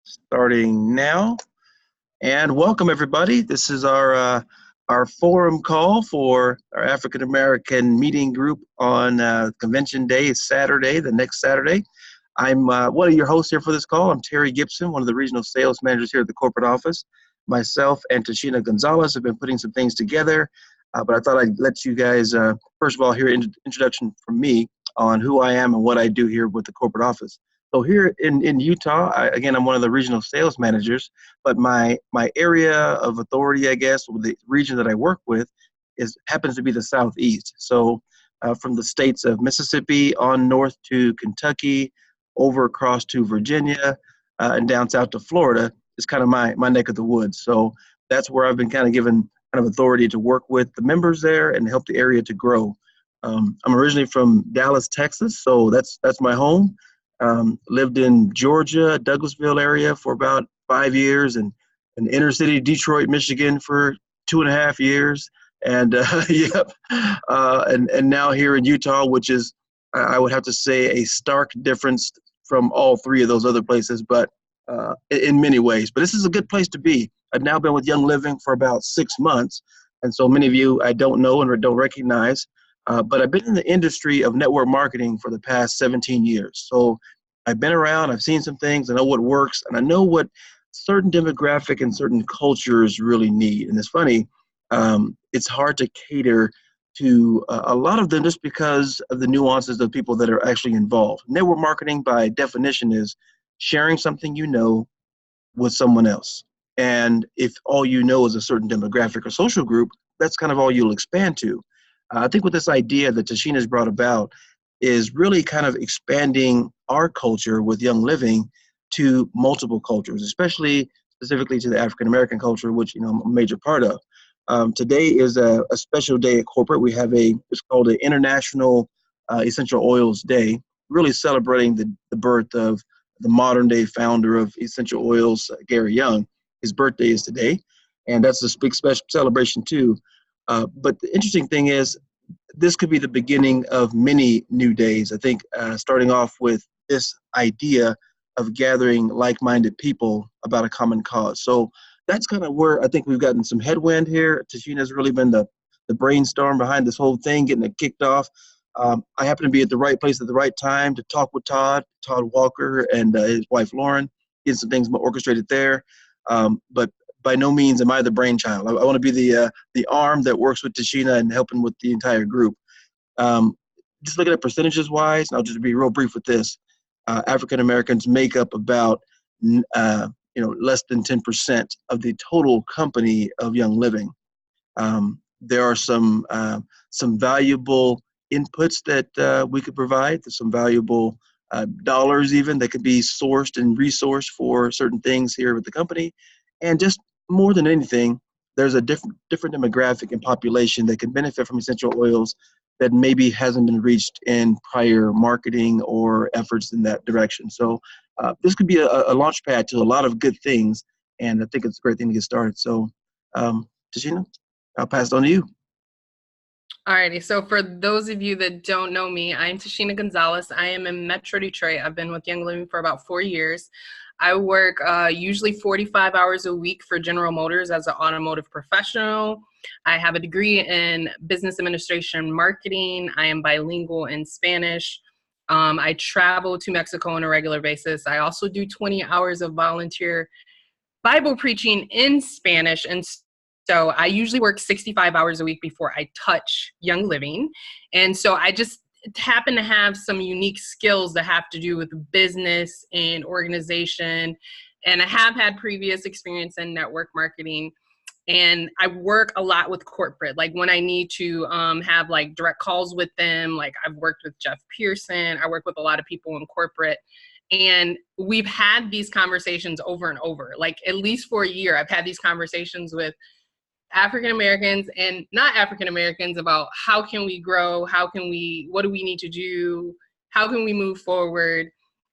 Starting now. And welcome everybody. This is our forum call for our African American meeting group on Convention Day. It's Saturday, the next Saturday. I'm one of your hosts here for this call. I'm Terry Gibson, one of the regional sales managers here at the corporate office. Myself and Tashina Gonzalez have been putting some things together, but I thought I'd let you guys, first of all, hear an introduction from me on who I am and what I do here with the corporate office. So here in Utah, again, I'm one of the regional sales managers, but my area of authority, I guess, or the region that I work with happens to be the Southeast. So from the states of Mississippi on north to Kentucky, over across to Virginia, and down south to Florida is kind of my neck of the woods. So that's where I've been kind of given kind of authority to work with the members there and help the area to grow. I'm originally from Dallas, Texas, so that's my home. Lived in Georgia, Douglasville area for about 5 years, and in inner city Detroit, Michigan for 2.5 years, and yep, and now here in Utah, which is I would have to say a stark difference from all three of those other places, but in many ways. But this is a good place to be. I've now been with Young Living for about 6 months, and so many of you I don't know and don't recognize. But I've been in the industry of network marketing for the past 17 years. So I've been around, I've seen some things, I know what works, and I know what certain demographic and certain cultures really need. And it's funny, it's hard to cater to a lot of them just because of the nuances of people that are actually involved. Network marketing, by definition, is sharing something you know with someone else. And if all you know is a certain demographic or social group, that's kind of all you'll expand to. I think what this idea that Tashina's brought about is really kind of expanding our culture with Young Living to multiple cultures, especially specifically to the African American culture, which I'm a major part of. Today is a special day at corporate. We have it's called the International Essential Oils Day, really celebrating the birth of the modern day founder of essential oils, Gary Young. His birthday is today, and that's a big special celebration too. But the interesting thing is, this could be the beginning of many new days. I think starting off with this idea of gathering like-minded people about a common cause. So that's kind of where I think we've gotten some headwind here. Tashina's really been the brainstorm behind this whole thing, getting it kicked off. I happen to be at the right place at the right time to talk with Todd Walker, and his wife, Lauren, getting some things orchestrated there. But by no means am I the brainchild. I want to be the arm that works with Tashina and helping with the entire group. Just looking at percentages wise, and I'll just be real brief with this. African Americans make up about less than 10% of the total company of Young Living. There are some valuable inputs that we could provide. There's some valuable dollars even that could be sourced and resourced for certain things here with the company. And just more than anything, there's a different demographic and population that can benefit from essential oils that maybe hasn't been reached in prior marketing or efforts in that direction. So this could be a launch pad to a lot of good things, and I think it's a great thing to get started. So Tashina, I'll pass it on to you. Alrighty, so for those of you that don't know me, I'm Tashina Gonzalez. I am in Metro Detroit. I've been with Young Living for about 4 years. I work usually 45 hours a week for General Motors as an automotive professional. I have a degree in business administration marketing. I am bilingual in Spanish. I travel to Mexico on a regular basis. I also do 20 hours of volunteer Bible preaching in Spanish, and so I usually work 65 hours a week before I touch Young Living. And so I just happen to have some unique skills that have to do with business and organization. And I have had previous experience in network marketing. And I work a lot with corporate, like when I need to have like direct calls with them. Like I've worked with Jeff Pearson. I work with a lot of people in corporate. And we've had these conversations over and over, like at least for a year. I've had these conversations with African Americans and not African Americans about how can we grow, what do we need to do, how can we move forward.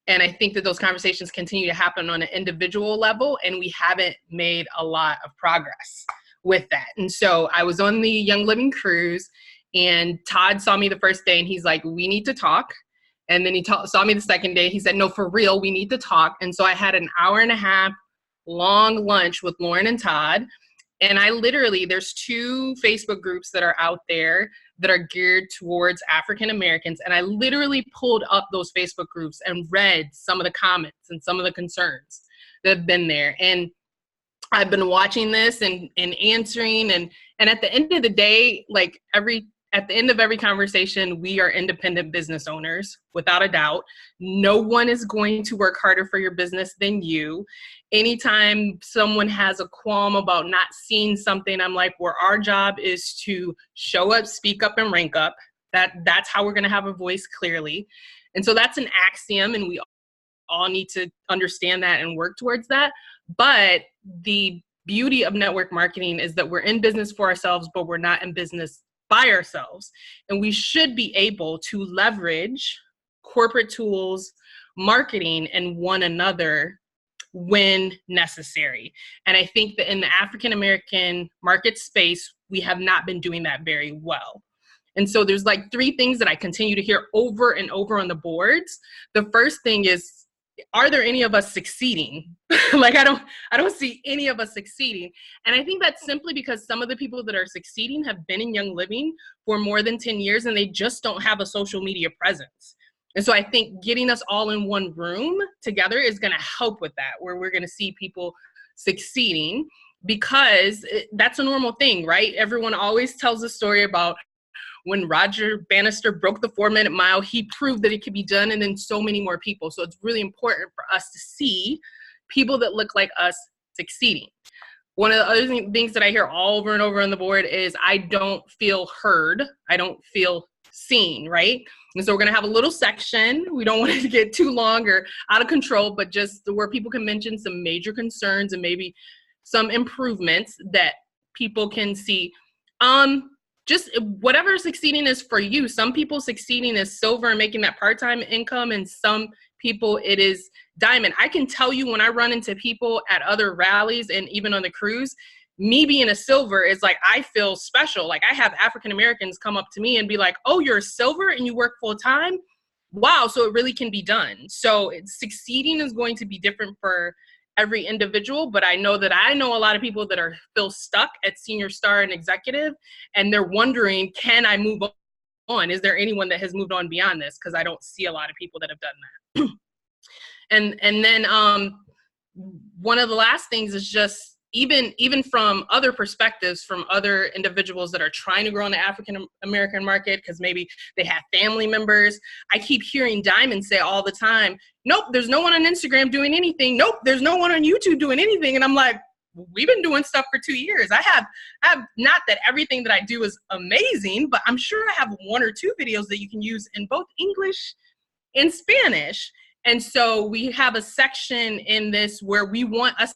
And I think that those conversations continue to happen on an individual level, and we haven't made a lot of progress with that. And so I was on the Young Living cruise, and Todd saw me the first day, and he's like, we need to talk. And then he saw me the second day. He said, no, for real, we need to talk. And so I had an hour and a half long lunch with Lauren and Todd. And there's 2 Facebook groups that are out there that are geared towards African Americans. And I literally pulled up those Facebook groups and read some of the comments and some of the concerns that have been there. And I've been watching this and answering. And at the end of the day, like at the end of every conversation, we are independent business owners, without a doubt. No one is going to work harder for your business than you. Anytime someone has a qualm about not seeing something, I'm like, well, our job is to show up, speak up, and rank up. That's how we're going to have a voice clearly. And so that's an axiom, and we all need to understand that and work towards that. But the beauty of network marketing is that we're in business for ourselves, but we're not in business by ourselves. And we should be able to leverage corporate tools, marketing, and one another when necessary. And I think that in the African American market space, we have not been doing that very well. And so there's like 3 things that I continue to hear over and over on the boards. The first thing is, are there any of us succeeding? Like, I don't see any of us succeeding. And I think that's simply because some of the people that are succeeding have been in Young Living for more than 10 years, and they just don't have a social media presence. And so I think getting us all in one room together is going to help with that, where we're going to see people succeeding, because that's a normal thing, right? Everyone always tells a story about when Roger Bannister broke the 4-minute mile, he proved that it could be done, and then so many more people. So it's really important for us to see people that look like us succeeding. One of the other things that I hear all over and over on the board is, I don't feel heard. I don't feel seen, right? And so we're going to have a little section. We don't want it to get too long or out of control, but just where people can mention some major concerns and maybe some improvements that people can see. Just whatever succeeding is for you. Some people succeeding is silver and making that part-time income, and some people it is diamond. I can tell you, when I run into people at other rallies and even on the cruise, me being a silver is like, I feel special. Like, I have African Americans come up to me and be like, oh, you're a silver and you work full time? Wow, so it really can be done. So succeeding is going to be different for every individual, but I know a lot of people that feel stuck at senior star and executive, and they're wondering, can I move on? Is there anyone that has moved on beyond this? Because I don't see a lot of people that have done that. and then one of the last things is just, even from other perspectives, from other individuals that are trying to grow in the African American market, because maybe they have family members. I keep hearing Diamond say all the time, nope, there's no one on Instagram doing anything. Nope, there's no one on YouTube doing anything. And I'm like, we've been doing stuff for 2 years. I have not that everything that I do is amazing, but I'm sure I have 1 or 2 videos that you can use in both English and Spanish. And so we have a section in this where we want us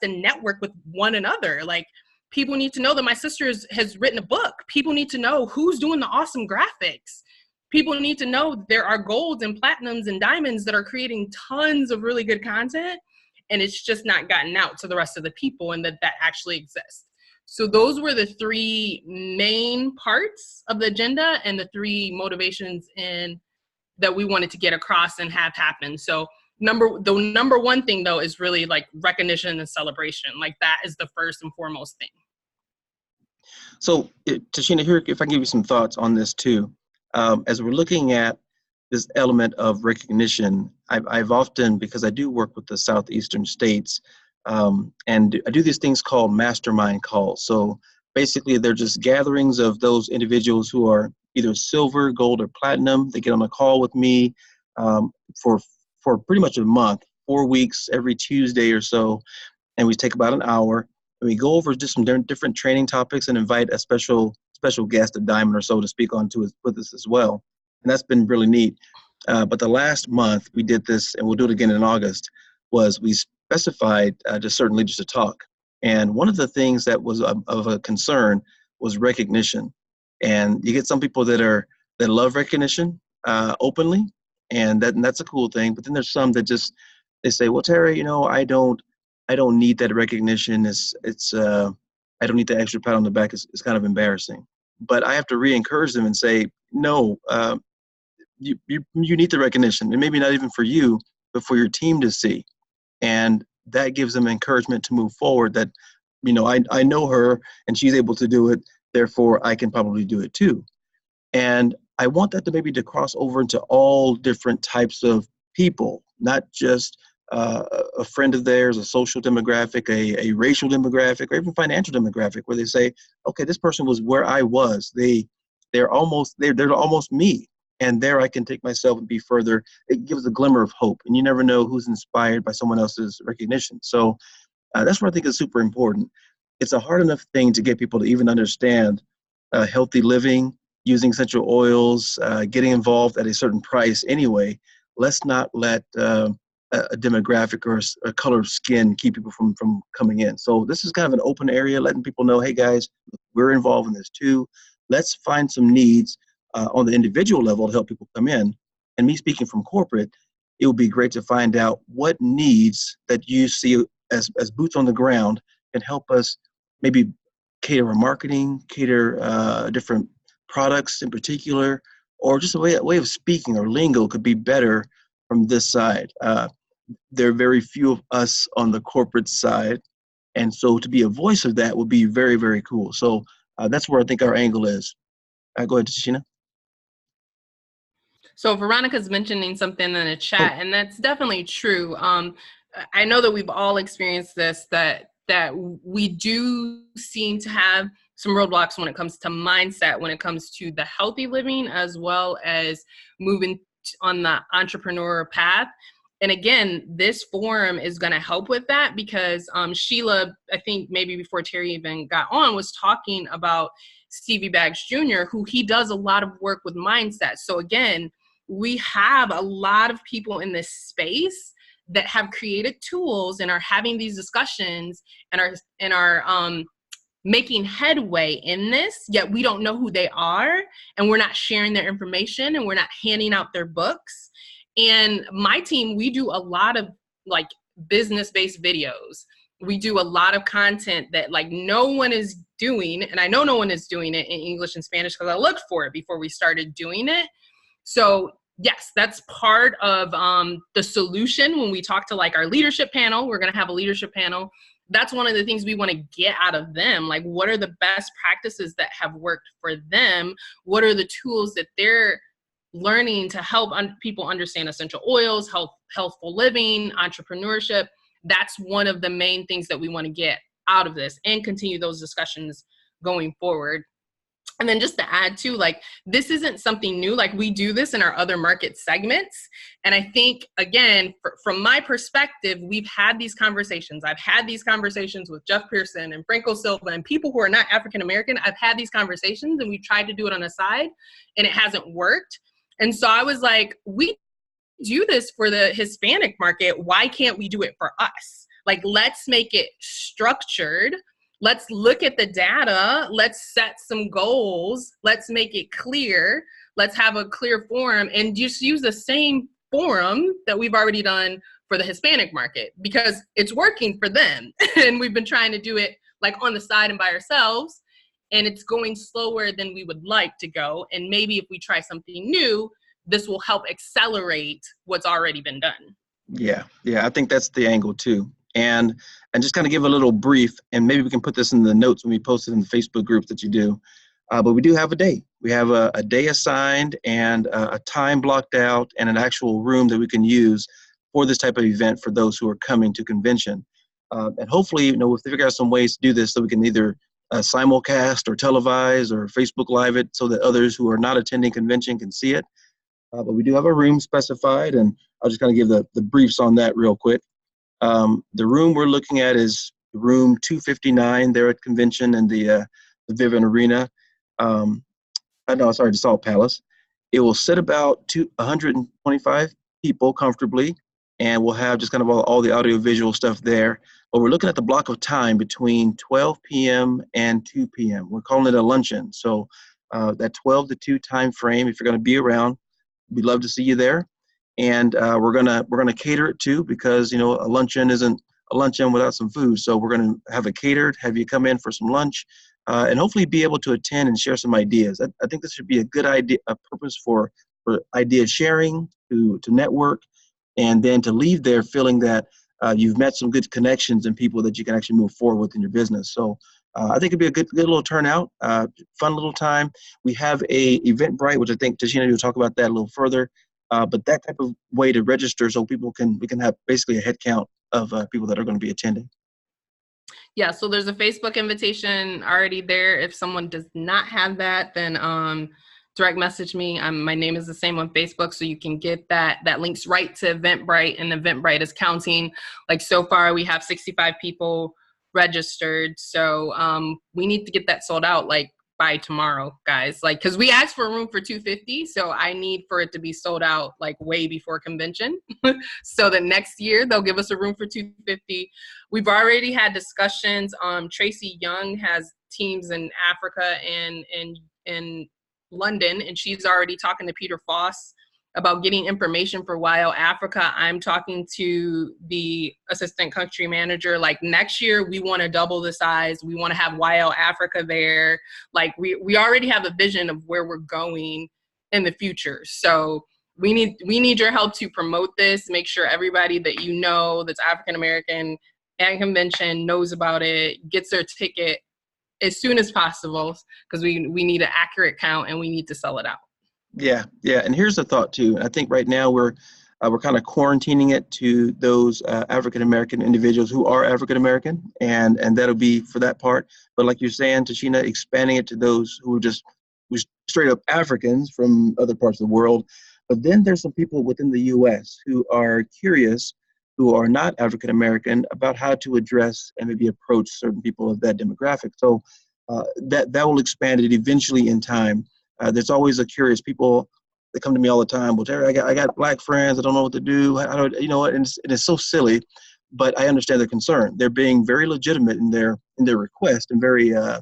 to network with one another. Like, people need to know that my sister has written a book. People need to know who's doing the awesome graphics. People need to know there are golds and platinums and diamonds that are creating tons of really good content, and it's just not gotten out to the rest of the people, and that actually exists. So those were the 3 main parts of the agenda and the 3 motivations that we wanted to get across and have happen. So the number one thing, though, is really like recognition and celebration. Like, that is the first and foremost thing. So, Tashina, here, if I can give you some thoughts on this too. As we're looking at this element of recognition, I've often, because I do work with the southeastern states, and I do these things called mastermind calls. So basically, they're just gatherings of those individuals who are either silver, gold, or platinum. They get on a call with me for pretty much a month, 4 weeks, every Tuesday or so, and we take about an hour, and we go over just some different training topics and invite a special guest, a diamond or so, to speak on with us as well. And that's been really neat. But the last month we did this, and we'll do it again in August, was we specified just certain leaders to talk. And one of the things that was of a concern was recognition. And you get some people that love recognition openly, and that's a cool thing. But then there's some that they say, well, Terry, I don't need that recognition. I don't need the extra pat on the back. It's kind of embarrassing. But I have to re-encourage them and say, no, you need the recognition, and maybe not even for you, but for your team to see. And that gives them encouragement to move forward, that, I know her and she's able to do it, therefore I can probably do it too. And I want that to maybe to cross over into all different types of people, not just a friend of theirs, a social demographic, a racial demographic, or even financial demographic, where they say, okay, this person was where I was. They're almost me. And there I can take myself and be further. It gives a glimmer of hope. And you never know who's inspired by someone else's recognition. So that's what I think is super important. It's a hard enough thing to get people to even understand healthy living, using essential oils, getting involved at a certain price anyway. Let's not let a demographic or a color of skin keep people from coming in. So this is kind of an open area, letting people know, hey guys, we're involved in this too. Let's find some needs on the individual level to help people come in. And me speaking from corporate, it would be great to find out what needs that you see as boots on the ground can help us maybe cater our marketing, cater different products in particular, or just a way of speaking or lingo could be better from this side. There are very few of us on the corporate side, and so to be a voice of that would be very, very cool. So that's where I think our angle is. Go ahead, Tashina. So Veronica's mentioning something in the chat, and that's definitely true. I know that we've all experienced this, that we do seem to have some roadblocks when it comes to mindset, when it comes to the healthy living, as well as moving on the entrepreneur path. And again, this forum is going to help with that, because Sheila, I think maybe before Terry even got on, was talking about Stevie Baggs Jr., who he does a lot of work with mindset. So again, we have a lot of people in this space that have created tools and are having these discussions and are making headway in this, yet we don't know who they are, and we're not sharing their information, and we're not handing out their books. And my team, we do a lot of like business-based videos. We do a lot of content that like no one is doing, and I know no one is doing it in English and Spanish because I looked for it before we started doing it. So yes, that's part of the solution. When we talk to like our leadership panel, we're going to have a leadership panel. That's one of the things we want to get out of them. Like, what are the best practices that have worked for them? What are the tools that they're learning to help people understand essential oils, healthful living, entrepreneurship? That's one of the main things that we want to get out of this and continue those discussions going forward. And then just to add to, like, this isn't something new. Like, we do this in our other market segments. And I think, again, from my perspective, we've had these conversations. I've had these conversations with Jeff Pearson and Franco Silva and people who are not African-American. I've had these conversations, and we tried to do it on the side, and it hasn't worked. And so I was like, we do this for the Hispanic market. Why can't we do it for us? Like, let's make it structured. Let's look at the data. Let's set some goals. Let's make it clear. Let's have a clear forum and just use the same forum that we've already done for the Hispanic market, because it's working for them. And we've been trying to do it like on the side and by ourselves, and it's going slower than we would like to go. And maybe if we try something new, this will help accelerate what's already been done. Yeah, I think that's the angle too. And just kind of give a little brief, and maybe we can put this in the notes when we post it in the Facebook groups that you do. But we do have a day. We have a day assigned and a time blocked out and an actual room that we can use for this type of event for those who are coming to convention. And hopefully, we'll figure out some ways to do this so we can either simulcast or televise or Facebook Live it so that others who are not attending convention can see it. But we do have a room specified, and I'll just kind of give the briefs on that real quick. The room we're looking at is room 259 there at convention in the Vivint Arena. The Salt Palace. It will sit about 125 people comfortably, and we'll have just kind of all the audio-visual stuff there. But we're looking at the block of time between 12 p.m. and 2 p.m. We're calling it a luncheon. So that 12 to 2 time frame, if you're going to be around, we'd love to see you there. And we're gonna cater it too, because a luncheon isn't a luncheon without some food. So we're gonna have it catered, have you come in for some lunch, and hopefully be able to attend and share some ideas. I think this should be a good idea, a purpose for for idea sharing, to network, and then to leave there feeling that you've met some good connections and people that you can actually move forward with in your business. So I think it'd be a good little turnout, fun little time. We have a Eventbrite, which I think Tashina will talk about that a little further. But that type of way to register so we can have basically a head count of people that are going to be attending. Yeah, so there's a Facebook invitation already there. If someone does not have that, then direct message me. My name is the same on Facebook, so you can get that. That links right to Eventbrite, and Eventbrite is counting. Like so far, we have 65 people registered. So we need to get that sold out like by tomorrow, guys. Like, because we asked for a room for 250, so I need for it to be sold out like way before convention, so that next year they'll give us a room for 250. We've already had discussions. Tracy Young has teams in Africa and in London, and she's already talking to Peter Foss about getting information for WIO Africa. I'm talking to the assistant country manager. Like next year, we want to double the size. We want to have WIO Africa there. Like we already have a vision of where we're going in the future. So we need your help to promote this. Make sure everybody that you know that's African American and convention knows about it, gets their ticket as soon as possible, because we need an accurate count and we need to sell it out. Yeah, yeah. And here's the thought too. I think right now we're kind of quarantining it to those African American individuals who are African American, and that'll be for that part. But like you're saying, Tashina, expanding it to those who are just straight up Africans from other parts of the world. But then there's some people within the U.S. who are curious, who are not African American, about how to address and maybe approach certain people of that demographic. So that will expand it eventually in time. There's always a curious people that come to me all the time. Well, Terry, I got black friends. I don't know what to do. How do you know what? And it's so silly, but I understand their concern. They're being very legitimate in their request and very, I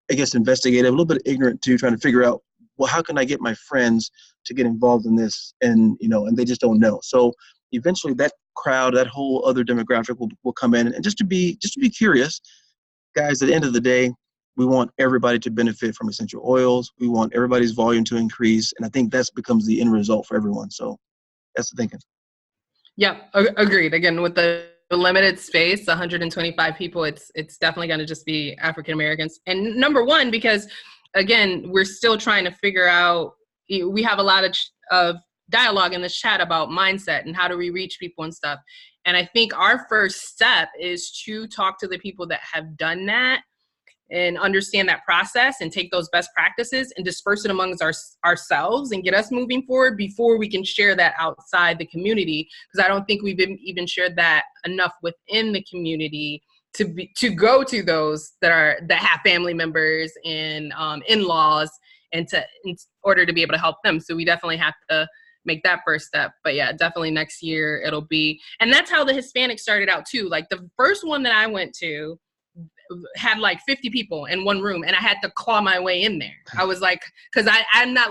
guess, investigative, a little bit ignorant too, trying to figure out, well, how can I get my friends to get involved in this? And and they just don't know. So eventually, that crowd, that whole other demographic, will come in, and just to be curious, guys. At the end of the day, we want everybody to benefit from essential oils. We want everybody's volume to increase. And I think that becomes the end result for everyone. So that's the thinking. Yeah, agreed. Again, with the limited space, 125 people, it's definitely going to just be African Americans. And number one, because again, we're still trying to figure out, we have a lot of dialogue in this chat about mindset and how do we reach people and stuff. And I think our first step is to talk to the people that have done that and understand that process and take those best practices and disperse it amongst ourselves and get us moving forward before we can share that outside the community. Because I don't think we've even shared that enough within the community to go to those that have family members and in-laws in order to be able to help them. So we definitely have to make that first step. But yeah, definitely next year it'll be, and that's how the Hispanic started out too. Like the first one that I went to had like 50 people in one room, and I had to claw my way in there. I was like, because I'm not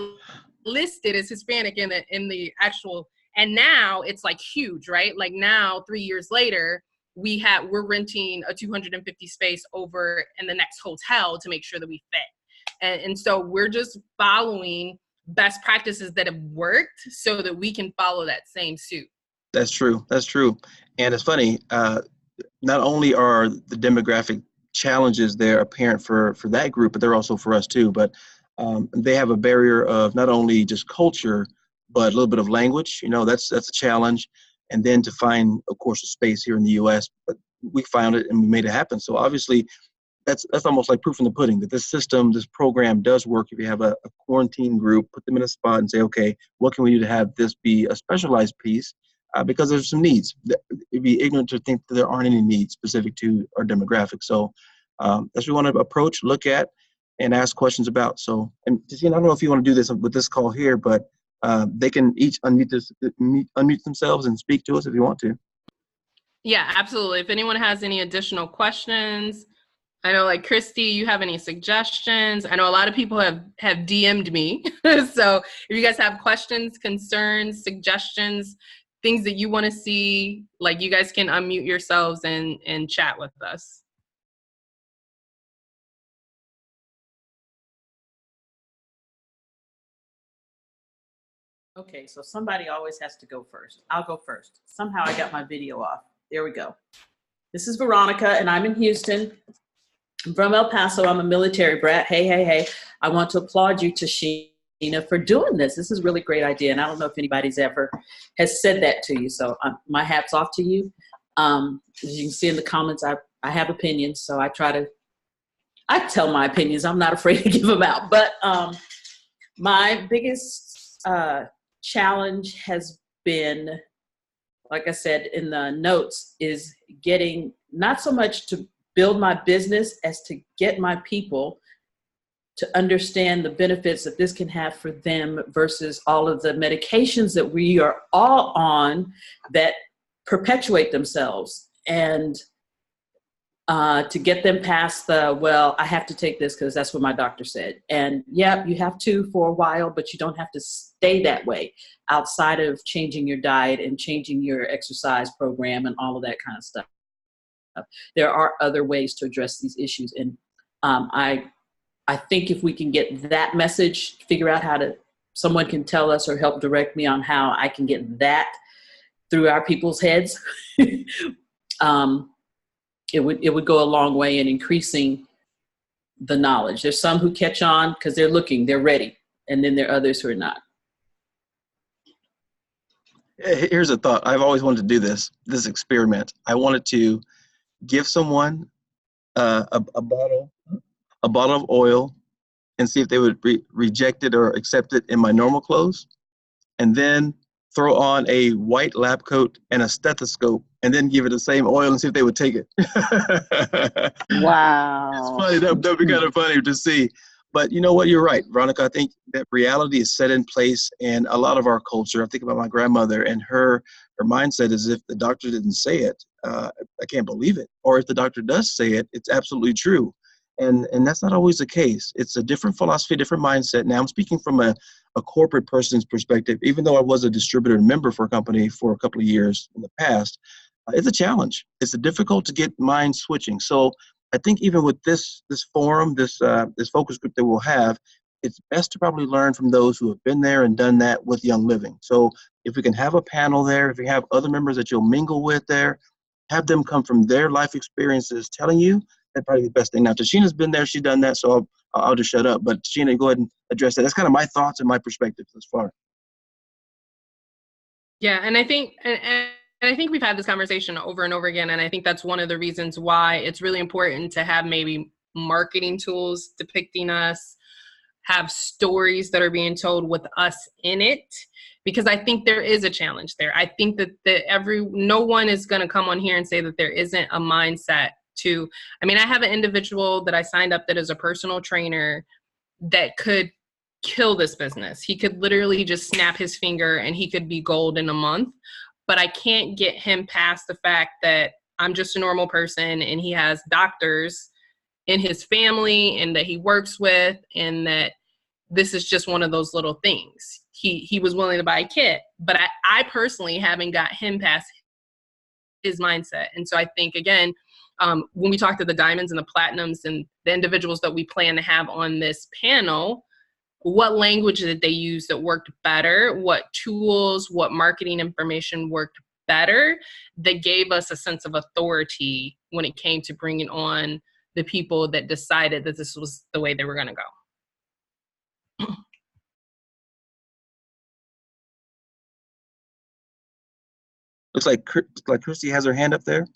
listed as Hispanic in the actual, and now it's like huge, right? Like now 3 years later, we're renting a 250 space over in the next hotel to make sure that we fit. And so we're just following best practices that have worked so that we can follow that same suit. That's true. That's true. And it's funny, not only are the demographic challenges there apparent for that group, but they're also for us too. But they have a barrier of not only just culture, but a little bit of language. That's a challenge. And then to find, of course, a space here in the U.S., but we found it and we made it happen. So obviously, that's almost like proof in the pudding that this program does work. If you have a quarantine group, put them in a spot and say, okay, what can we do to have this be a specialized piece? Because there's some needs. It'd be ignorant to think that there aren't any needs specific to our demographic. So that's what we want to approach, look at, and ask questions about. So, and I don't know if you want to do this with this call here, but they can each unmute themselves and speak to us if you want to. Yeah, absolutely. If anyone has any additional questions, I know like Christy, you have any suggestions? I know a lot of people have DM'd me. So if you guys have questions, concerns, suggestions, things that you want to see, like you guys can unmute yourselves and chat with us. Okay, so somebody always has to go first. I'll go first. Somehow I got my video off. There we go. This is Veronica, and I'm in Houston. I'm from El Paso. I'm a military brat. Hey, hey, hey. I want to applaud you, Tashina, for doing this. This is a really great idea, and I don't know if anybody's ever has said that to you. So my hat's off to you. As you can see in the comments, I have opinions, so I tell my opinions. I'm not afraid to give them out. But my biggest challenge has been, like I said in the notes, is getting not so much to build my business as to get my people to understand the benefits that this can have for them versus all of the medications that we are all on that perpetuate themselves, and to get them past the, well, I have to take this because that's what my doctor said. And yeah, you have to for a while, but you don't have to stay that way outside of changing your diet and changing your exercise program and all of that kind of stuff. There are other ways to address these issues. And I think if we can get that message, figure out how to, someone can tell us or help direct me on how I can get that through our people's heads, it would go a long way in increasing the knowledge. There's some who catch on because they're looking, they're ready. And then there are others who are not. Here's a thought. I've always wanted to do this experiment. I wanted to give someone a bottle of oil and see if they would reject it or accept it in my normal clothes, and then throw on a white lab coat and a stethoscope, and then give it the same oil and see if they would take it. Wow. It's funny. That'd be kind of funny to see. But you know what? You're right, Veronica. I think that reality is set in place in a lot of our culture. I think about my grandmother, and her mindset is, if the doctor didn't say it, I can't believe it. Or if the doctor does say it, it's absolutely true. And that's not always the case. It's a different philosophy, different mindset. Now, I'm speaking from a corporate person's perspective. Even though I was a distributor and member for a company for a couple of years in the past, it's a challenge. It's difficult to get mind switching. So I think even with this forum, this focus group that we'll have, it's best to probably learn from those who have been there and done that with Young Living. So if we can have a panel there, if you have other members that you'll mingle with there, have them come from their life experiences telling you, that's probably the best thing. Now, Tashina's been there, she's done that, so I'll just shut up. But Tashina, go ahead and address that. That's kind of my thoughts and my perspective thus far. Yeah, and I think and I think we've had this conversation over and over again, and I think that's one of the reasons why it's really important to have maybe marketing tools depicting us, have stories that are being told with us in it, because I think there is a challenge there. I think that no one is going to come on here and say that there isn't a mindset to, I mean, I have an individual that I signed up that is a personal trainer that could kill this business. He could literally just snap his finger and he could be gold in a month. But I can't get him past the fact that I'm just a normal person and he has doctors in his family and that he works with, and that this is just one of those little things. He was willing to buy a kit, but I personally haven't got him past his mindset. And so I think, again, when we talk to the diamonds and the platinums and the individuals that we plan to have on this panel, what language did they use that worked better? What tools, what marketing information worked better that gave us a sense of authority when it came to bringing on the people that decided that this was the way they were going to go? Looks like Christy has her hand up there.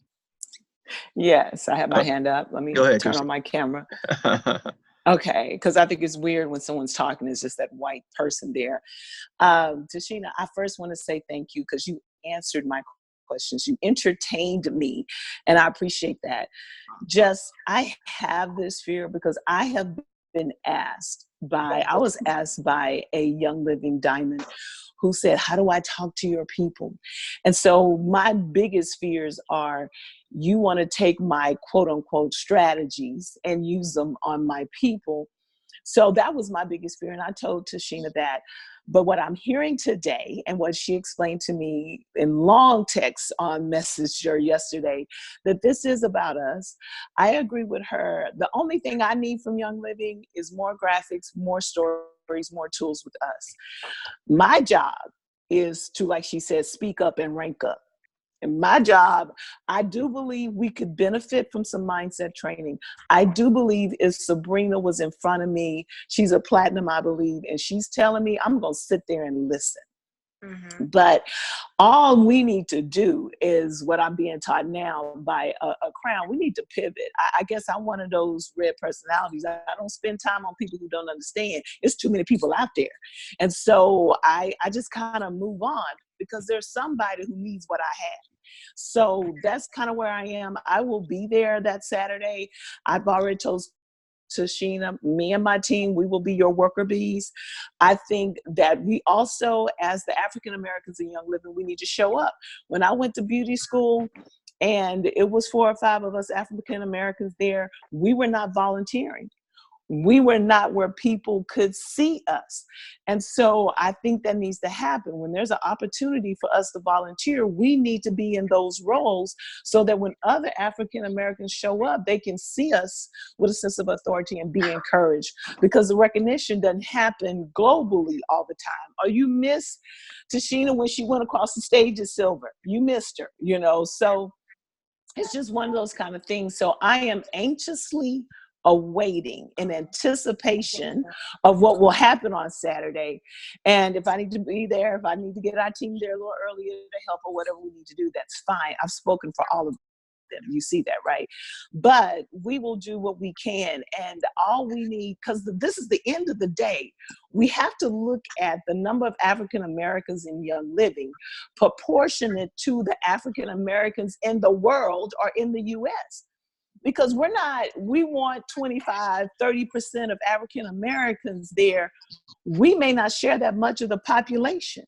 Yes, I have my hand up. Let me turn Christy. on my camera. Okay, because I think it's weird when someone's talking, it's just that white person there. Tashina, I first want to say thank you because you answered my questions. You entertained me, and I appreciate that. I have this fear because I have been I was asked by a Young Living Diamond who said, how do I talk to your people? And so my biggest fears are, you want to take my quote unquote strategies and use them on my people, So that was my biggest fear. And I told Tashina that. But what I'm hearing today and what she explained to me in long text on Messenger yesterday, that this is about us. I agree with her. The only thing I need from Young Living is more graphics, more stories, more tools with us. My job is to, like she said, speak up and rank up. And my job, I do believe we could benefit from some mindset training. I do believe if Sabrina was in front of me, she's a platinum, I believe, and she's telling me, I'm going to sit there and listen. Mm-hmm. But all we need to do is what I'm being taught now by a crown. We need to pivot. I guess I'm one of those red personalities. I don't spend time on people who don't understand. It's too many people out there. And so I just kind of move on because there's somebody who needs what I have. So that's kind of where I am. I will be there that Saturday. I've already told Tashina, me and my team, we will be your worker bees. I think that we also, as the African Americans in Young Living, we need to show up. When I went to beauty school and it was 4 or 5 of us African Americans there, we were not volunteering. We were not where people could see us. And so I think that needs to happen. When there's an opportunity for us to volunteer, we need to be in those roles so that when other African Americans show up, they can see us with a sense of authority and be encouraged, because the recognition doesn't happen globally all the time. Or you miss Tashina when she went across the stage at Silver. You missed her, you know, so it's just one of those kind of things. So I am anxiously awaiting in anticipation of what will happen on Saturday. And if I need to be there, if I need to get our team there a little earlier to help or whatever we need to do, that's fine. I've spoken for all of them. You see that, right? But we will do what we can. And all we need, because this is the end of the day, we have to look at the number of African Americans in Young Living proportionate to the African Americans in the world or in the US. Because we want 25, 30% of African Americans there. We may not share that much of the population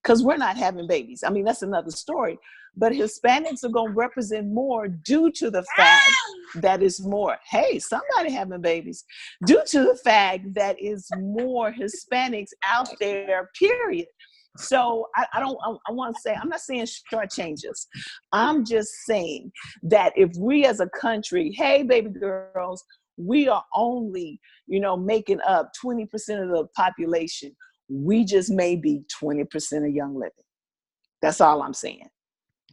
because we're not having babies. I mean, that's another story. But Hispanics are going to represent more due to the fact that is more, hey, somebody having babies, due to the fact that is more Hispanics out there, period. So I want to say, I'm not saying shortchange us. I'm just saying that if we as a country, hey, baby girls, we are only, making up 20% of the population. We just may be 20% of Young Living. That's all I'm saying.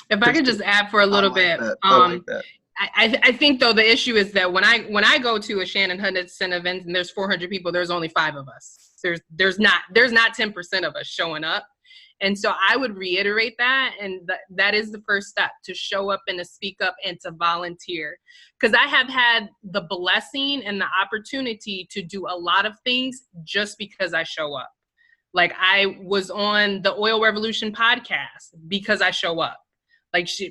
If I could just add for a little bit. I think though the issue is that when I go to a Shannon Hudson event and there's 400 people, there's only 5 of us. There's not 10% of us showing up. And so I would reiterate that, and that is the first step, to show up and to speak up and to volunteer. Because I have had the blessing and the opportunity to do a lot of things just because I show up. Like I was on the Oil Revolution podcast because I show up.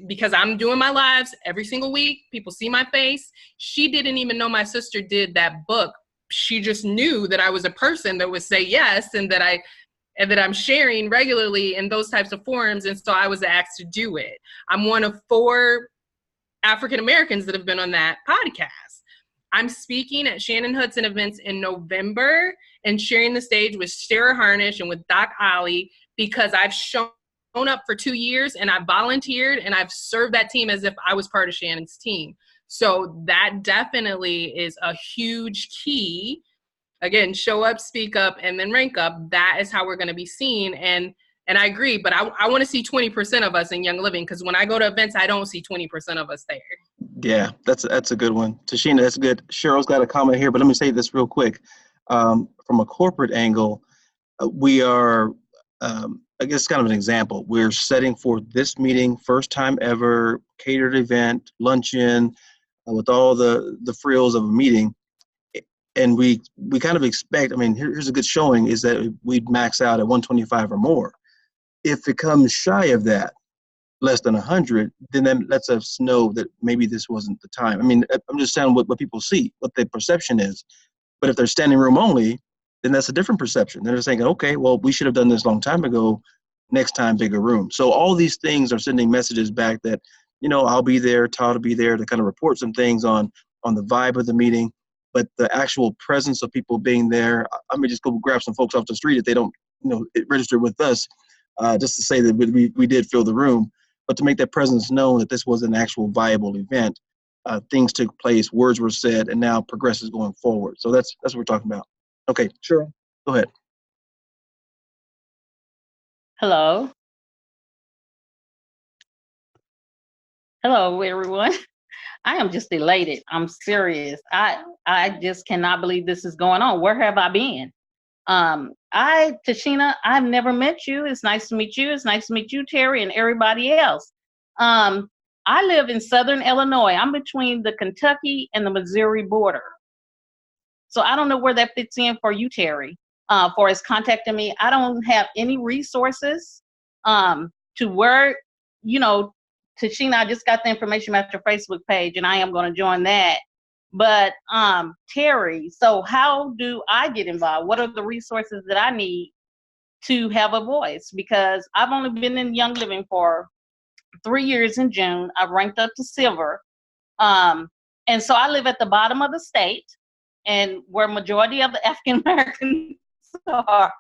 Because I'm doing my lives every single week. People see my face. She didn't even know my sister did that book. She just knew that I was a person that would say yes, and that I'm sharing regularly in those types of forums. And so I was asked to do it. I'm one of 4 African Americans that have been on that podcast. I'm speaking at Shannon Hudson events in November and sharing the stage with Sarah Harnish and with Doc Ollie, because I've shown up for 2 years and I volunteered and I've served that team as if I was part of Shannon's team. So that definitely is a huge key. Again, show up, speak up, and then rank up. That is how we're going to be seen. And I agree, but I want to see 20% of us in Young Living, because when I go to events, I don't see 20% of us there. Yeah, that's a good one. Tashina, that's good. Cheryl's got a comment here, but let me say this real quick. From a corporate angle, we are, I guess kind of an example. We're setting for this meeting, first time ever, catered event, luncheon, with all the frills of a meeting. And we kind of expect, here's a good showing, is that we'd max out at 125 or more. If it comes shy of that, less than 100, then that lets us know that maybe this wasn't the time. I'm just saying what people see, what the perception is. But if they're standing room only, then that's a different perception. They're saying, okay, well, we should have done this a long time ago. Next time, bigger room. So all these things are sending messages back that, I'll be there, Todd will be there to kind of report some things on the vibe of the meeting. but the actual presence of people being there, I may just go grab some folks off the street if they don't, register with us, just to say that we did fill the room. But to make that presence known that this was an actual viable event, things took place, words were said, and now progress is going forward. So that's what we're talking about. Okay, Cheryl, go ahead. Hello. Hello, everyone. I am just elated. I'm serious. I just cannot believe this is going on. Where have I been? Tashina, I've never met you. It's nice to meet you. It's nice to meet you, Terry, and everybody else. I live in Southern Illinois. I'm between the Kentucky and the Missouri border. So I don't know where that fits in for you, Terry. For his contacting me, I don't have any resources to where, Tashina, I just got the information about your Facebook page, and I am going to join that. But Terry, so how do I get involved? What are the resources that I need to have a voice? Because I've only been in Young Living for 3 years in June. I've ranked up to silver. And so I live at the bottom of the state, and where majority of the African Americans are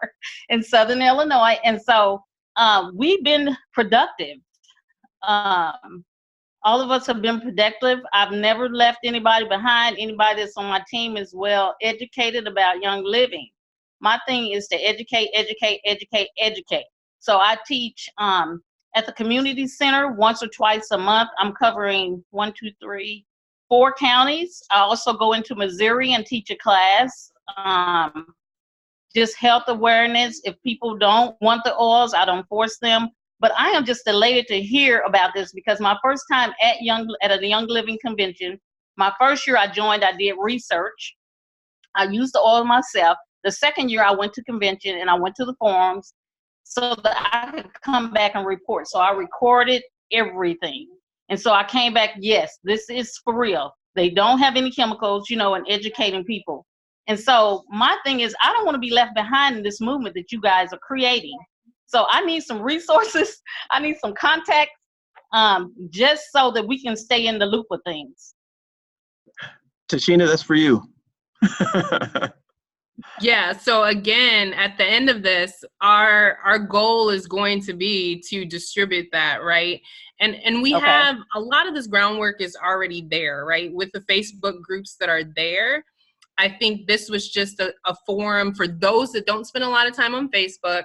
in Southern Illinois. And so we've been productive. All of us have been productive. I've never left anybody behind. Anybody that's on my team is well educated about Young Living. My thing is to educate, educate, educate, educate. So I teach at the community center once or twice a month. I'm covering 4 counties. I also go into Missouri and teach a class. Just health awareness. If people don't want the oils, I don't force them. But I am just elated to hear about this, because my first time at a Young Living convention, my first year I joined, I did research. I used the oil myself. The second year I went to convention and I went to the forums so that I could come back and report. So I recorded everything. And so I came back, yes, this is for real. They don't have any chemicals, and educating people. And so my thing is, I don't want to be left behind in this movement that you guys are creating. So I need some resources. I need some contacts, just so that we can stay in the loop of things. Tashina, that's for you. Yeah, so again, at the end of this, our goal is going to be to distribute that, right? And we have a lot of this groundwork is already there, right? With the Facebook groups that are there. I think this was just a forum for those that don't spend a lot of time on Facebook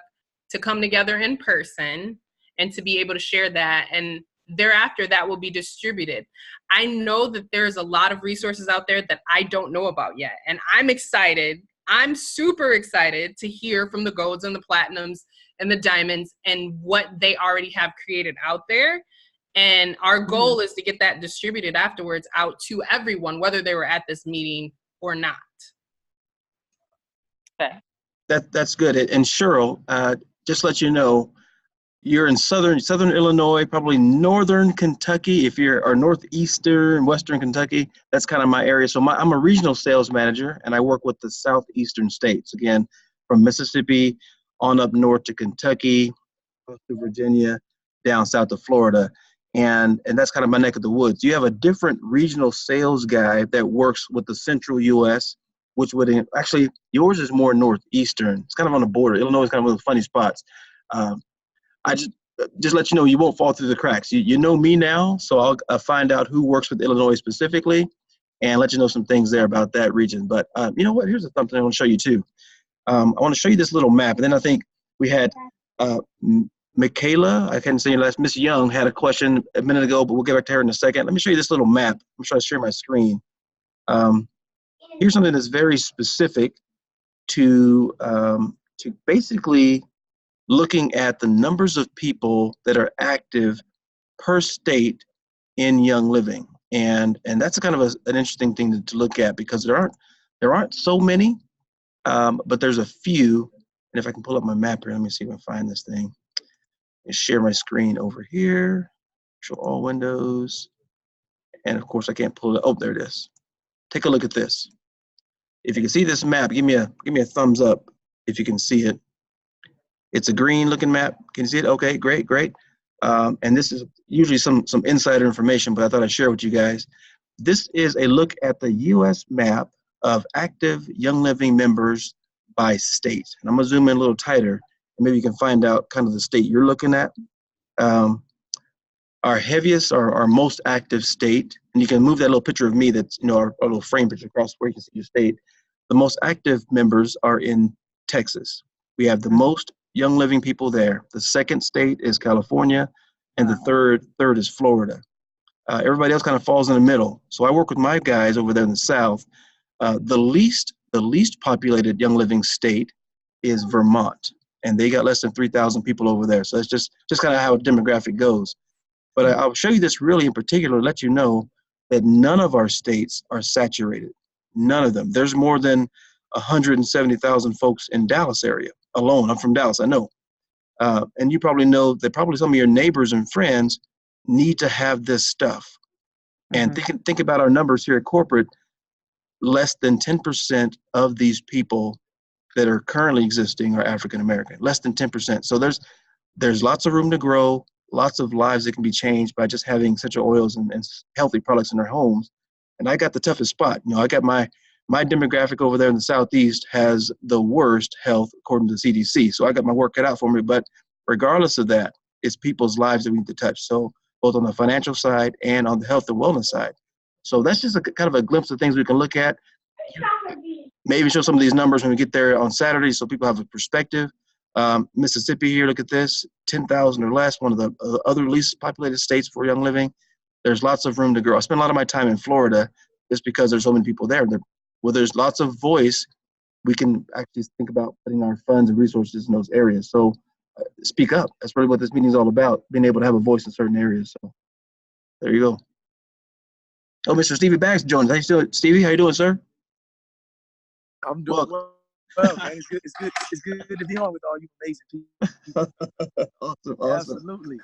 to come together in person and to be able to share that. And thereafter, that will be distributed. I know that there's a lot of resources out there that I don't know about yet. And I'm excited. I'm super excited to hear from the golds and the platinums and the diamonds and what they already have created out there. And our goal is to get that distributed afterwards out to everyone, whether they were at this meeting or not. Okay. That's good. And Cheryl, just let you know, you're in southern Illinois, probably northern Kentucky, or northeastern, western Kentucky. That's kind of my area. So I'm a regional sales manager, and I work with the southeastern states, again, from Mississippi on up north to Kentucky, up to Virginia, down south to Florida. And that's kind of my neck of the woods. You have a different regional sales guy that works with the central U.S., which would actually, yours is more northeastern. It's kind of on the border. Illinois is kind of one of the funny spots. I just let you know, you won't fall through the cracks. You know me now, so I'll find out who works with Illinois specifically and let you know some things there about that region. But you know what? Here's something I want to show you too. I want to show you this little map. And then I think we had Michaela, I can't say your last, Miss Young had a question a minute ago, but we'll get back to her in a second. Let me show you this little map. I'm trying to share my screen. Here's something that's very specific to basically looking at the numbers of people that are active per state in Young Living. And that's kind of an interesting thing to look at, because there aren't so many, but there's a few. And if I can pull up my map here, let me see if I can find this thing. And share my screen over here, show all windows. And of course I can't pull it. Oh, there it is. Take a look at this. If you can see this map, give me a thumbs up if you can see it. It's a green looking map. Can you see it? Okay, great. And this is usually some insider information, but I thought I'd share with you guys. This is a look at the US map of active Young Living members by state. And I'm gonna zoom in a little tighter, and maybe you can find out kind of the state you're looking at. Our heaviest, our most active state, and you can move that little picture of me that's, our little frame picture across where you can see your state. The most active members are in Texas. We have the most Young Living people there. The second state is California, and the third is Florida. Everybody else kind of falls in the middle. So I work with my guys over there in the South. The least populated Young Living state is Vermont, and they got less than 3,000 people over there. So that's just kind of how demographic goes. But I'll show you this really in particular to let you know that none of our states are saturated. None of them. There's more than 170,000 folks in Dallas area alone. I'm from Dallas, I know. And you probably know that probably some of your neighbors and friends need to have this stuff. And think about our numbers here at corporate. Less than 10% of these people that are currently existing are African American. Less than 10%. So there's lots of room to grow. Lots of lives that can be changed by just having essential oils and healthy products in their homes. And I got the toughest spot. I got my demographic over there in the Southeast has the worst health according to the CDC. So I got my work cut out for me. But regardless of that, it's people's lives that we need to touch. So both on the financial side and on the health and wellness side. So that's just a kind of a glimpse of things we can look at. Maybe show some of these numbers when we get there on Saturday so people have a perspective. Mississippi here, look at this, 10,000 or less, one of the other least populated states for Young Living. There's lots of room to grow. I spend a lot of my time in Florida just because there's so many people there. Where there's lots of voice, we can actually think about putting our funds and resources in those areas. So speak up. That's really what this meeting is all about, being able to have a voice in certain areas. So there you go. Oh, Mr. Stevie Banks joins. How you doing, Stevie? How you doing, sir? I'm doing well, man. It's good to be on with all you amazing people. Awesome. Absolutely.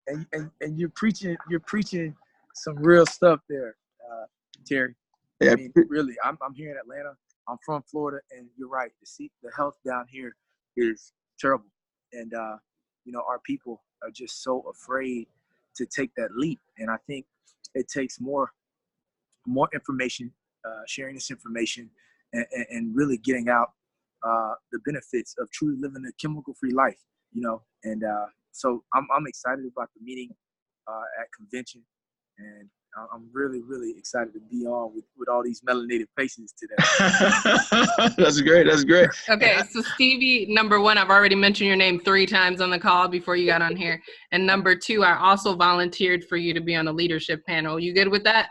And you're preaching some real stuff there, Terry. Yeah. I mean, really, I'm here in Atlanta. I'm from Florida, and you're right. The health down here is terrible, and our people are just so afraid to take that leap. And I think it takes more information, sharing this information, and really getting out the benefits of truly living a chemical-free life, And so I'm excited about the meeting at convention, and I'm really, really excited to be on with all these melanated faces today. That's great. Okay, so Stevie, number one, I've already mentioned your name 3 times on the call before you got on here. And number 2, I also volunteered for you to be on a leadership panel. You good with that?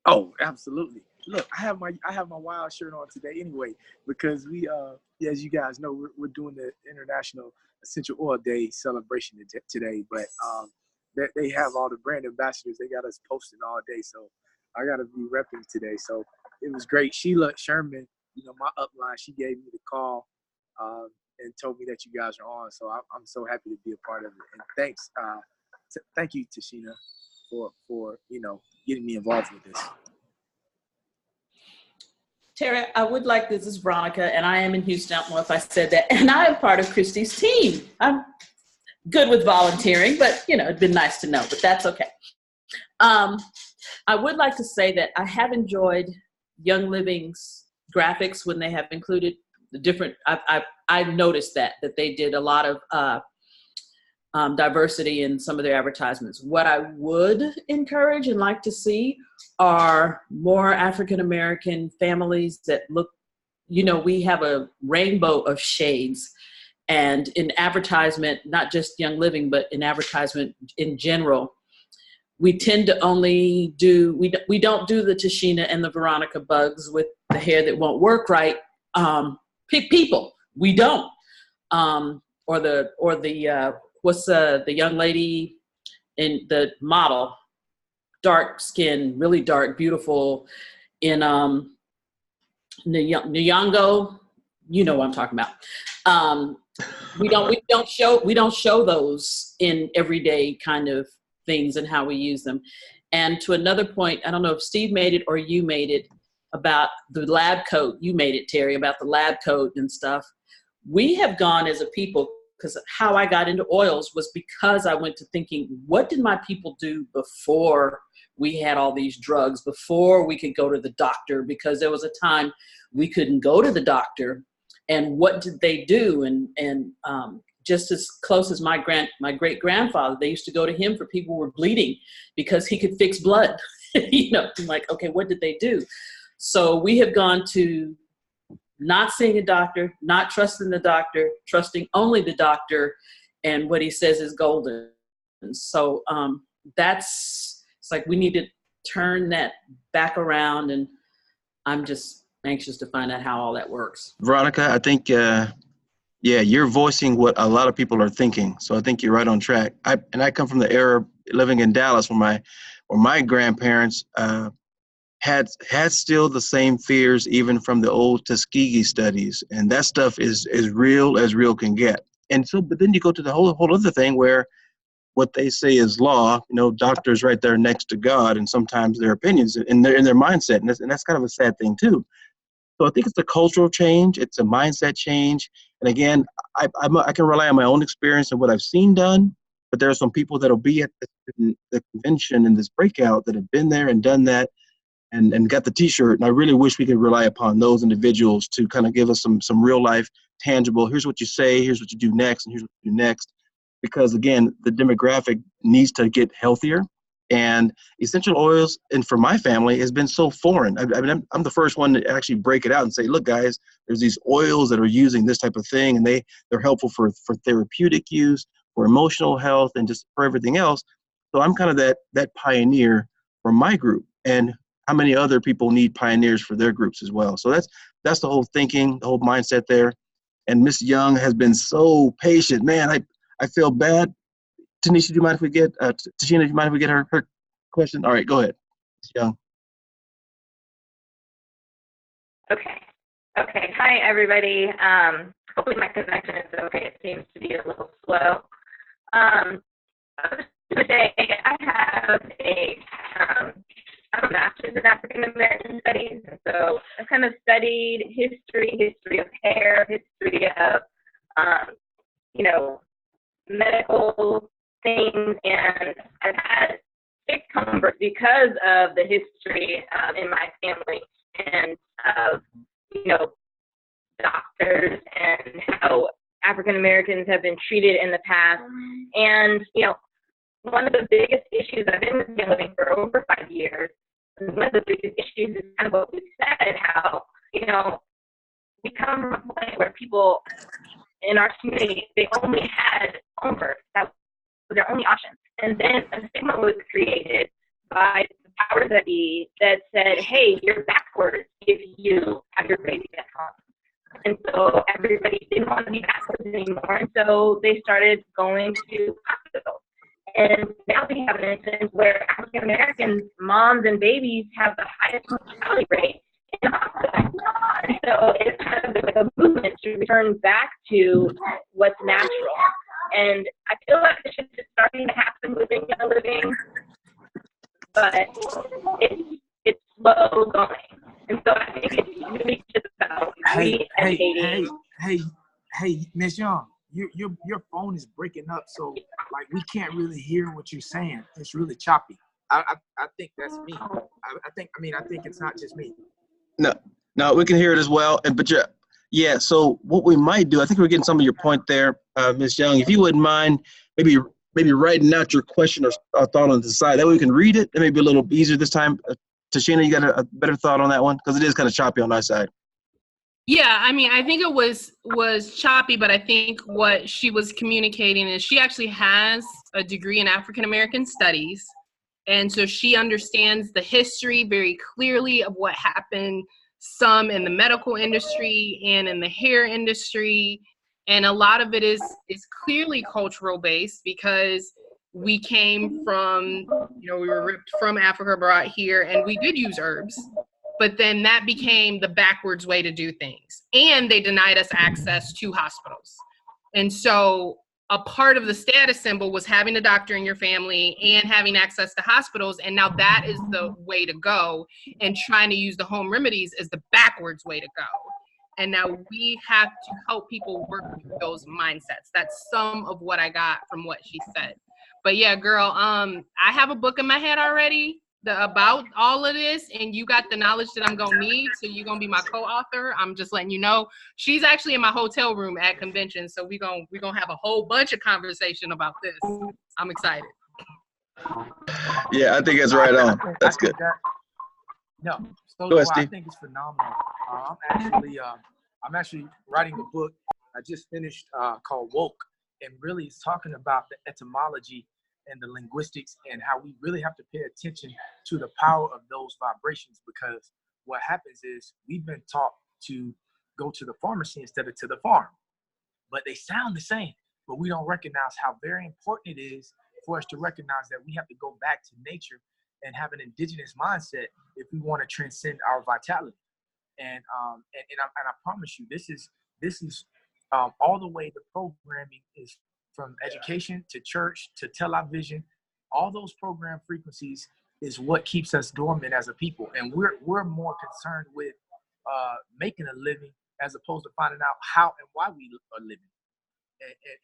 Oh, absolutely. Look, I have my wild shirt on today anyway, because we as you guys know, we're doing the International Essential Oil Day celebration today, but they have all the brand ambassadors. They got us posting all day, so I got to be repping today. So it was great. Sheila Sherman, my upline, she gave me the call and told me that you guys are on. So I'm so happy to be a part of it. And thanks, thank you, Tashina, for getting me involved with this. Terry, I would like this is Veronica, and I am in Houston. I don't know if I said that. And I am part of Christy's team. I'm good with volunteering, but, it'd been nice to know, but that's okay. I would like to say that I have enjoyed Young Living's graphics when they have included the different, I've noticed that they did a lot of diversity in some of their advertisements. What I would encourage and like to see are more African-American families that look, we have a rainbow of shades. And in advertisement, not just Young Living, but in advertisement in general, we tend to only do, we don't do the Tashina and the Veronica bugs with the hair that won't work right. People, we don't. Or the what's the young lady in the model, dark skin, really dark, beautiful in Nyong'o, you know what I'm talking about. We don't show those in everyday kind of things and how we use them. And to another point, I don't know if Steve made it or you made it about the lab coat. You made it, Terry, about the lab coat and stuff. We have gone as a people, because how I got into oils was because I went to thinking, what did my people do before we had all these drugs before we could go to the doctor, because there was a time we couldn't go to the doctor. And what did they do? And just as close as my great grandfather, they used to go to him for people who were bleeding because he could fix blood. You know, I'm like, okay, what did they do? So we have gone to not seeing a doctor, not trusting the doctor, trusting only the doctor, and what he says is golden. So it's like we need to turn that back around, and I'm just anxious to find out how all that works. Veronica, I think, you're voicing what a lot of people are thinking. So I think you're right on track. I come from the era living in Dallas where my grandparents had still the same fears, even from the old Tuskegee studies. And that stuff is real as real can get. And so, but then you go to the whole other thing where what they say is law, doctors right there next to God, and sometimes their opinions and their mindset. And that's kind of a sad thing too. So I think it's a cultural change. It's a mindset change. And again, I can rely on my own experience and what I've seen done, but there are some people that'll be at the convention and this breakout that have been there and done that and got the t-shirt. And I really wish we could rely upon those individuals to kind of give us some real life, tangible, here's what you say, here's what you do next, and here's what you do next. Because again, the demographic needs to get healthier. And essential oils, and for my family, has been so foreign. I mean, I'm the first one to actually break it out and say, look, guys, there's these oils that are using this type of thing, and they're helpful for therapeutic use, for emotional health, and just for everything else. So I'm kind of that pioneer for my group. And how many other people need pioneers for their groups as well? So that's the whole thinking, the whole mindset there. And Miss Young has been so patient. Man, I feel bad. Tanisha, do you mind if we get, Tashina, do you mind if we get her question? All right, go ahead. Ms. Young. Okay. Hi, everybody. Hopefully my connection is okay. It seems to be a little slow. Today I have a master's in African American studies, and so I kind of studied history of hair, history of, medical things, and I've had 6 converts because of the history in my family and of, doctors and how African Americans have been treated in the past. And, one of the biggest issues, I've been with Young Living for over 5 years, and one of the biggest issues is kind of what we said, how, we come from a point where people in our community, they only had home birth. That was their only option. And then a stigma was created by the powers that be that said, hey, you're backwards if you have your baby at home. And so everybody didn't want to be backwards anymore. And so they started going to hospitals. And now we have an instance where African American moms and babies have the highest mortality rate in hospitals. And so it's kind of like a movement to return back to what's natural. And I feel like the shift is starting to happen within Young Living, but it's slow going. And so I think it's really just about re-educating. Hey, Miss Young, your phone is breaking up, so like we can't really hear what you're saying. It's really choppy. I think that's me. I think it's not just me. No, we can hear it as well. Yeah. So what we might do, I think we're getting some of your point there, Ms. Young. If you wouldn't mind, maybe writing out your question or thought on the side. That way we can read it. It may be a little easier this time. Tashina, you got a better thought on that one? Because it is kind of choppy on our side. Yeah, I mean, I think it was choppy, but I think what she was communicating is she actually has a degree in African American studies. And so she understands the history very clearly of what happened, some in the medical industry and in the hair industry. And a lot of it is clearly cultural based because we came from, we were ripped from Africa, brought here, and we did use herbs. But then that became the backwards way to do things. And they denied us access to hospitals. And so a part of the status symbol was having a doctor in your family and having access to hospitals. And now that is the way to go. And trying to use the home remedies is the backwards way to go. And now we have to help people work through those mindsets. That's some of what I got from what she said. But yeah, girl, I have a book in my head already. about all of this, and you got the knowledge that I'm gonna need, so you're gonna be my co-author. I'm just letting you know. She's actually in my hotel room at convention, so we're gonna have a whole bunch of conversation about this. I'm excited. Yeah, I think it's right on. That's good. No, so Go ahead, do I. I Steve. think it's phenomenal. I'm actually writing a book I just finished called Woke, and really it's talking about the etymology and the linguistics and how we really have to pay attention to the power of those vibrations, because what happens is we've been taught to go to the pharmacy instead of to the farm, but they sound the same, but we don't recognize how very important it is for us to recognize that we have to go back to nature and have an indigenous mindset if we want to transcend our vitality. And I promise you, this is all the way. The programming is from education to church to television. All those program frequencies is what keeps us dormant as a people, and we're more concerned with making a living as opposed to finding out how and why we are living.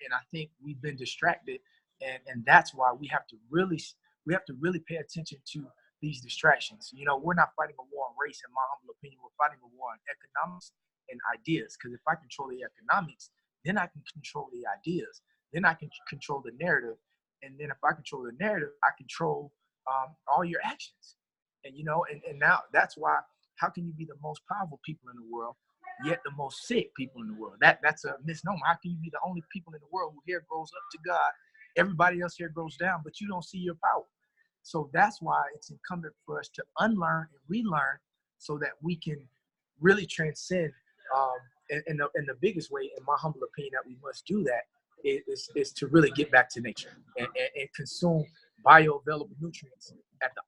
And I think we've been distracted, and that's why we have to really pay attention to these distractions. You know, we're not fighting a war on race, in my humble opinion. We're fighting a war on economics and ideas. Because if I control the economics, then I can control the ideas. Then I can control the narrative. And then if I control the narrative, I control all your actions. And, you know, and now that's why, how can you be the most powerful people in the world, yet the most sick people in the world? That's a misnomer. How can you be the only people in the world who here grows up to God? Everybody else here grows down, but you don't see your power. So that's why it's incumbent for us to unlearn and relearn so that we can really transcend. And the biggest way, in my humble opinion, that we must do that is to really get back to nature and consume bioavailable nutrients at the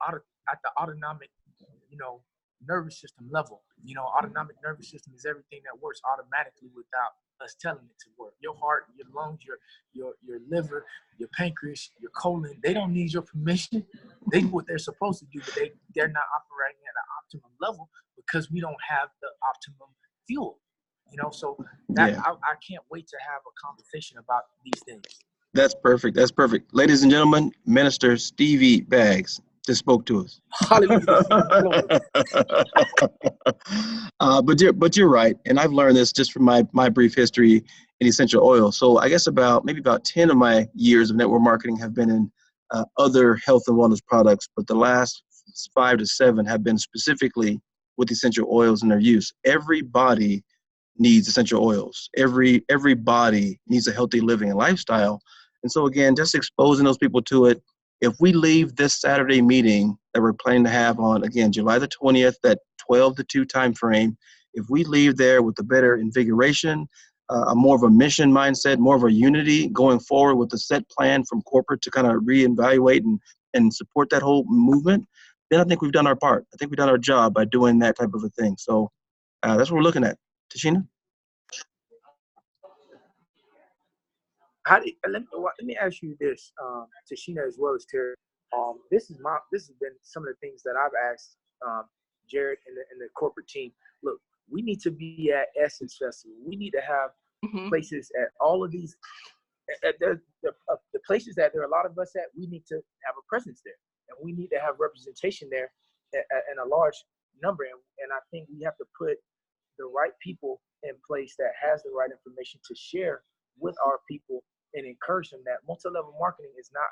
autonomic, nervous system level. Autonomic nervous system is everything that works automatically without us telling it to work. Your heart, your lungs, your liver, your pancreas, your colon, they don't need your permission. They do what they're supposed to do, but they're not operating at an optimum level because we don't have the optimum fuel. So that I can't wait to have a conversation about these things. That's perfect. That's perfect. Ladies and gentlemen, Minister Stevie Baggs just spoke to us. Hallelujah. But you're right, and I've learned this just from my brief history in essential oil. So I guess about 10 of my years of network marketing have been in other health and wellness products, but the last 5 to 7 have been specifically with essential oils and their use. Everybody needs essential oils. Every body needs a healthy living and lifestyle. And so again, just exposing those people to it. If we leave this Saturday meeting that we're planning to have on, again, July the 20th, that 12 to 2 time frame, if we leave there with a better invigoration, a more of a mission mindset, more of a unity going forward with a set plan from corporate to kind of reevaluate and support that whole movement, then I think we've done our part. I think we've done our job by doing that type of a thing. So that's what we're looking at. Tashina? Let me ask you this, Tashina, as well as Terry. This has been some of the things that I've asked Jared and the corporate team. Look, we need to be at Essence Festival. We need to have places at all of these. The places that there are a lot of us at, we need to have a presence there, and we need to have representation there in a large number. And I think we have to put the right people in place that has the right information to share with our people and encourage them that multi-level marketing is not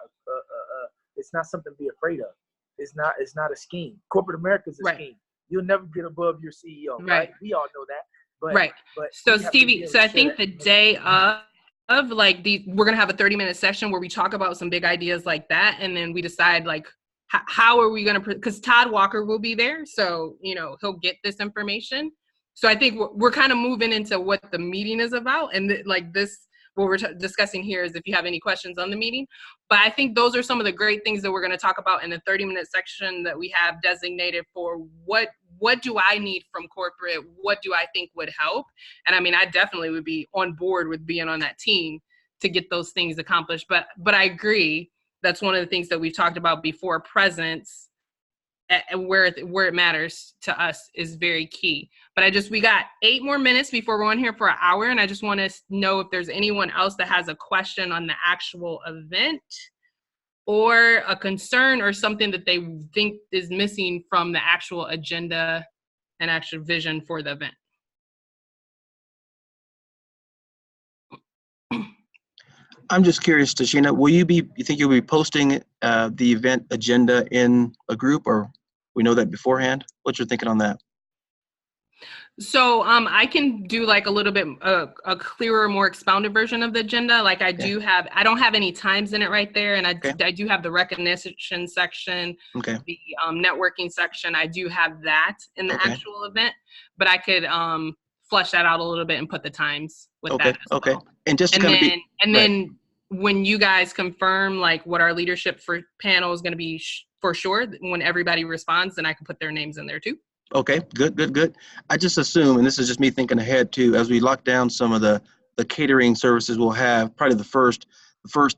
it's not something to be afraid of. It's not a scheme. Corporate America is a scheme. You'll never get above your CEO, right? We all know that. But, but so Stevie, so I think the day of like we're gonna have a 30-minute session where we talk about some big ideas like that, and then we decide like how are we gonna, because Todd Walker will be there, so he'll get this information. So I think we're kind of moving into what the meeting is about, and what we're discussing here is if you have any questions on the meeting. But I think those are some of the great things that we're going to talk about in the 30-minute section that we have designated for what do I need from corporate? What do I think would help? And I mean, I definitely would be on board with being on that team to get those things accomplished. But I agree. That's one of the things that we've talked about before. Presence where it matters to us is very key. But we got 8 more minutes before we're on here for an hour, and I just want to know if there's anyone else that has a question on the actual event. or a concern or something that they think is missing from the actual agenda and actual vision for the event. I'm just curious, Tashina, you think you'll be posting the event agenda in a group, or we know that beforehand? What you're thinking on that? So I can do like a little bit a clearer, more expounded version of the agenda. Like I don't have any times in it right there, and I do have the recognition section, the networking section. I do have that in the actual event, but I could flesh that out a little bit and put the times with that as well. And just to then when you guys confirm like what our leadership for panel is going to be for sure, when everybody responds, then I can put their names in there too. Okay, good. I just assume, and this is just me thinking ahead too, as we lock down some of the catering services we'll have, probably the first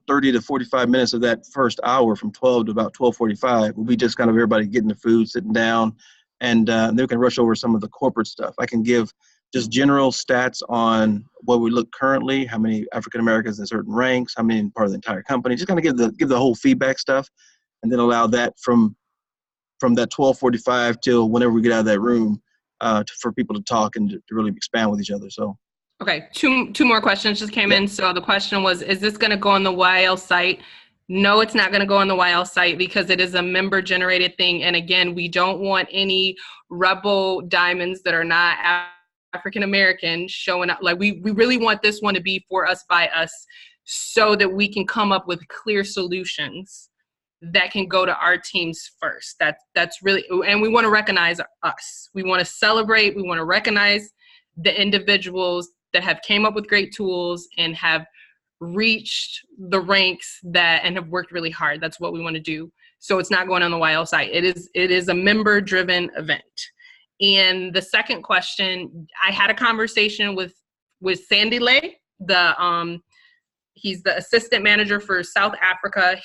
30 to 45 minutes of that first hour from 12 to about 12:45 will be just kind of everybody getting the food, sitting down, and then we can rush over some of the corporate stuff. I can give just general stats on what we look currently, how many African Americans in certain ranks, how many in part of the entire company, just kind of give the whole feedback stuff, and then allow that from that 12:45 till whenever we get out of that room for people to talk and to really expand with each other. So. Okay, two more questions just came in. So the question was, is this going to go on the YL site? No, it's not going to go on the YL site because it is a member generated thing. And again, we don't want any rebel diamonds that are not African American showing up. Like we really want this one to be for us by us so that we can come up with clear solutions that can go to our teams first. That's really, and we want to recognize us. We want to celebrate. We want to recognize the individuals that have came up with great tools and have reached the ranks and have worked really hard. That's what we want to do. So it's not going on the YL site. It is a member-driven event. And the second question, I had a conversation with Sandy Lay, he's the assistant manager for South Africa.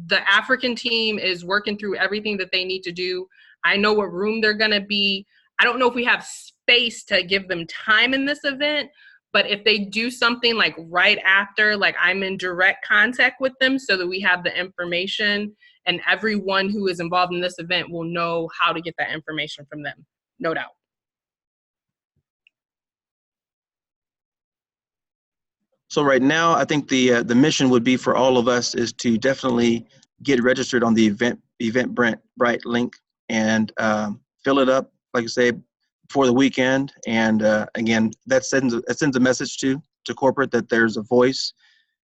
The African team is working through everything that they need to do. I know what room they're going to be. I don't know if we have space to give them time in this event, but if they do something like right after, like I'm in direct contact with them so that we have the information, and everyone who is involved in this event will know how to get that information from them, no doubt. So right now, I think the mission would be for all of us is to definitely get registered on the Eventbrite link and fill it up, like I say, before the weekend. And again, that sends a message to corporate that there's a voice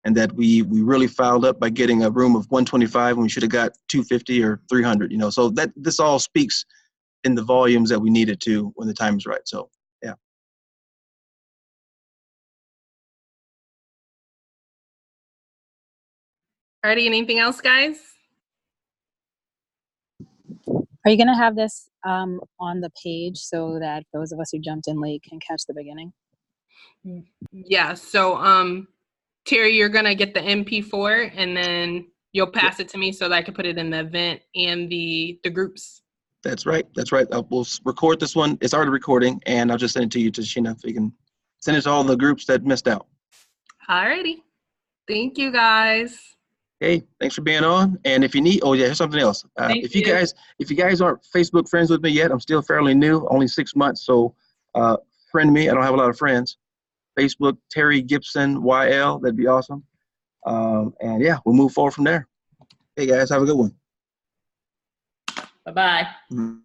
and that we really filed up by getting a room of 125 when we should have got 250 or 300. So that this all speaks in the volumes that we needed to when the time is right. So. Alrighty, anything else, guys? Are you going to have this on the page so that those of us who jumped in late can catch the beginning? Yeah, so Terry, you're going to get the MP4 and then you'll pass it to me so that I can put it in the event and the groups. That's right. We'll record this one. It's already recording, and I'll just send it to you, Tashina, so you can send it to all the groups that missed out. Alrighty. Thank you, guys. Hey, thanks for being on. And if you need, here's something else. If you guys aren't Facebook friends with me yet, I'm still fairly new, only 6 months. So friend me. I don't have a lot of friends. Facebook, Terry Gibson, YL. That'd be awesome. And yeah, we'll move forward from there. Hey guys, have a good one. Bye-bye. Mm-hmm.